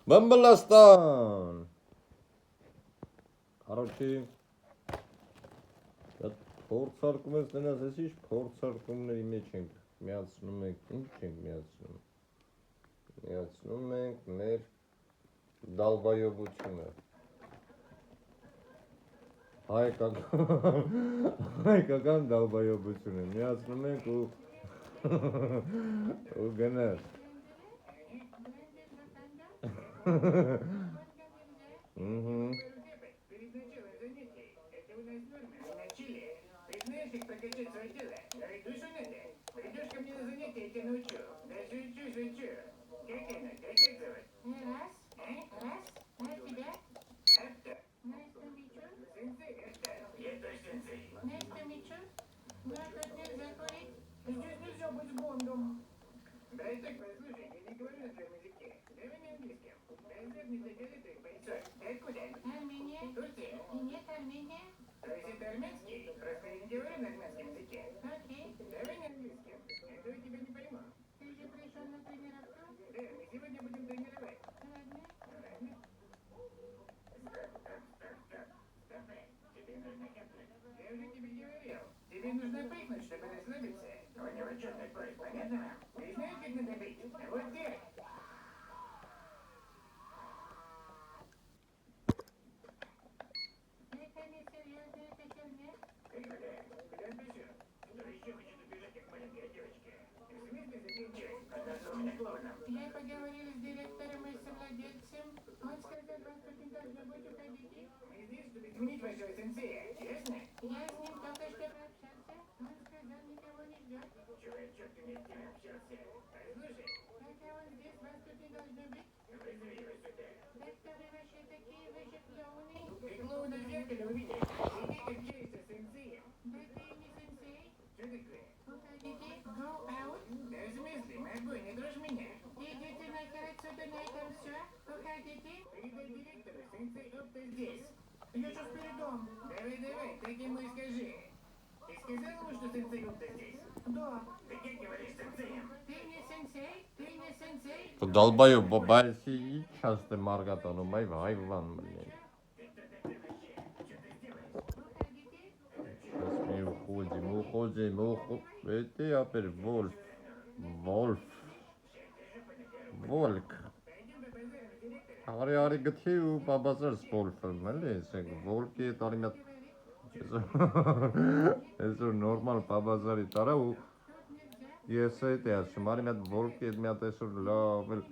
Բամբլաստան։ Կարոջի փորձարկում ես նրանց էսի փորձարկումների մեջ ենք միացնում ենք, ինչ ենք միացնում։ Միացնում ենք մեր դալբայովությունը։ Հայկական դալբայովությունը միացնում ենք ու գնաց։ Я поговорила с директором и совладельцем. Он сказал, вам тут не должно быть уходить. Мы здесь, чтобы изменить вашего сенсея, ясно? Я с ним только что пообщался. Он сказал, никого не ждет. Чего я, черт, не с кем общался? Послушай. Хотя он здесь, вас тут не должно быть. Вызови его сюда. Да кто вы вообще такие, вы же клоуны? Ты клоуна в зеркале увидишь. Иди общайся с сенсеем. Да ты и не сенсей. Что такое? Уходите, go out. Да в смысле, могу, не дрожь меня. Идите нахер отсюда, на этом все. Уходите. Передай директору, сенсей опта здесь. Я сейчас передам. Давай, так ему и скажи. Ты сказал ему, что сенсей опта здесь? Да. Ты как говоришь сенсеем? Ты не сенсей? Ты не сенсей? Դալբայով բաբայսի չաստե մարգատանում, այ հայվան մլին։ Уходим, это опять Волк. Ари գթի ու բաբազար սպոլֆը, մելի էսեք, Volk-ի տարի միատ, այսօր նորմալ բաբազարի տարա ու ես էտ է ասում, արի միատ Volk-ի էտ միատ այսօր լավ էլ,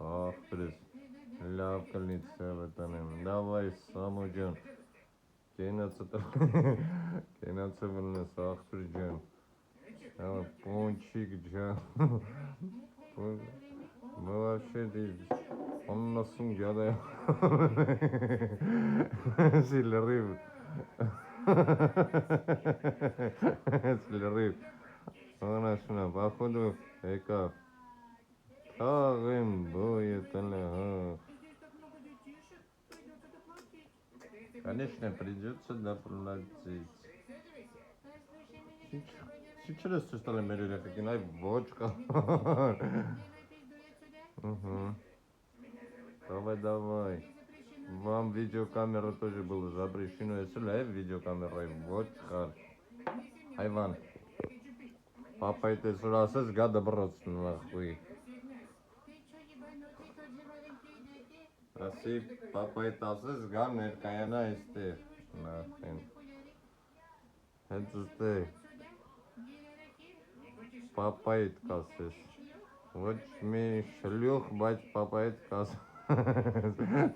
ախպրես, լավ կլնի ծավը տանեմ, դավայ Սամո ջան, կենացը վլնես ախպր ջան, Пончик ջան, мы вообще он нас сумгяда, сильрив, он ашна, походу, экав. Им будет, конечно, придется доплатить. Сейчас что стали мерили, как и на бочка. Давай. Вам видеокамера тоже была запрещена. Если лайв видеокамерой, вот как. Айван. Папа, это сюда с гада бросил, нахуй. Ասի պապայիդ ասես գա ներկայանա այստեղ, նախեն, հենց ուստեղ, պապայիդ կասես, ոչ մի շլյուխ, բայց պապայիդ կասես,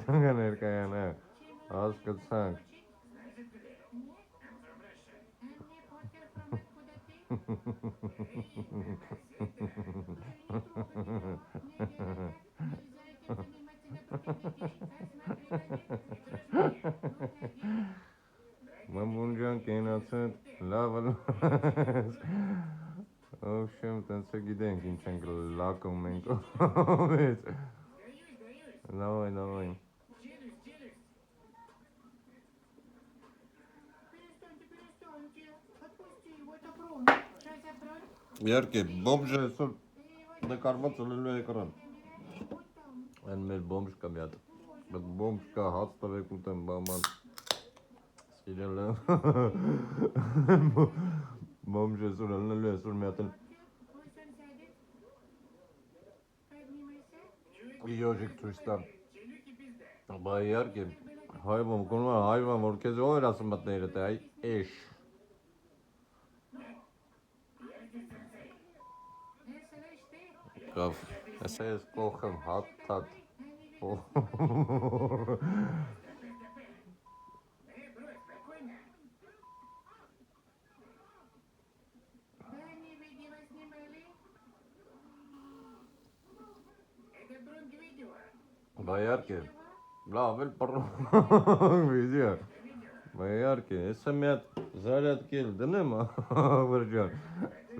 թունգա ներկայանա, հասկացանք, Մամբունջան կենացը լավ Ովշեմ տենցը գիտենք ինչ ենք լակում մենք ովից Давай запру. Что запру? Իհարկե, բոմժը այսօր նկարված ալելու էկրան։ Вот там. Այն մեր բոմժ կա մի հատ։ Բայց բոմժ կա, հաց տվեք ուտեմ, բաման։ Սիրել եմ։ Բոմժը այսօր ալնելու այսօր մի հատ Пусть он сядет. Поднимайся. յոժիկ ցույց տա։ Բա իհարկե, հայվան, կոնոմա հայվան, որ քեզ ով էր ասում մտները, թե այ էշ։ Слышь ты? Կավ, ասա ես կողեմ, հատ։ Да не видео снимали. Это Бронк видео. Բա իհարկե, լավ էլ պռ վիդեո։ Բա իհարկե, հեսա մի հատ զարյատկի էլ դնեմ, վրջան։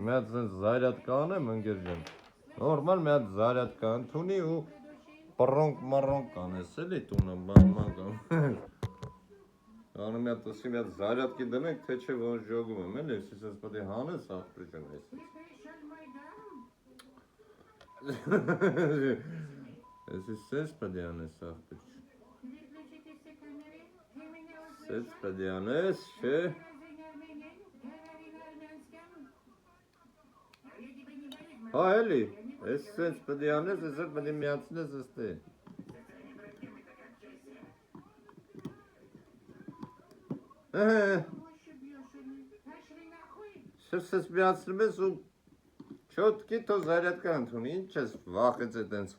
Մի հատ սենց զարյատկա անեմ, ընկեր ջան։ Նորմալ մի հատ զարյատկա ընդունի ու պռոնկ կանես էլի տունը, բանման կամ։ Անում մի հատ ասի մի հատ զարյատկի դնենք, թե չէ ոնց ժոգում եմ, էլի, ես ես պետք է հանես աղբրիջան ես։ Ты пришел в мой дом? Ես ես պետք է անես աղբրիջ։ Выключите все камеры. Ты меня Ես услышал? պետք է անես, չէ։ Разве не армянин? Говори на армянском. Я тебе не боюсь, Հա էլի, ես սենց պետք է անես, ես էլ պետք է միացնես ըստե։ Ошиб ёшины. Пошли нахуй. Ես միացնում ես ու չոտքի թո զարյատկա ընդունի, ինչ ես վախեց է տենց։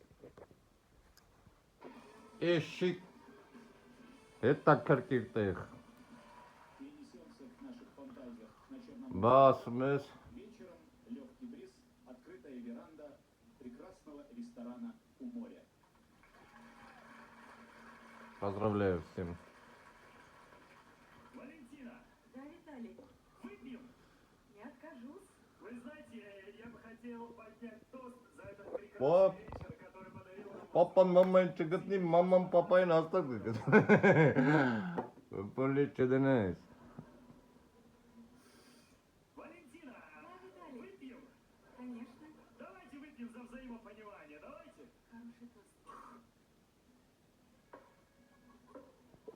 Էշիկ հետաքրքիր տեղ։ Перенесемся в наших фантазиях на Черном Բա ասում ես, вечером, легкий бриз, открытая веранда прекрасного ресторана у моря. поздравляю всем։ Валентина, Да, Виталий, выпьем? не откажусь. Вы знаете, я бы хотел поднять тост за этот прекрасный Пап. вечер, который подарил нам Պապան մաման չգտնի, մաման պապային հաստատ կգտնի։ Պոլի չդնես։ Валентина, Да, Виталий, выпьем? конечно. Давайте выпьем за взаимопонимание, давайте. Хороший тост.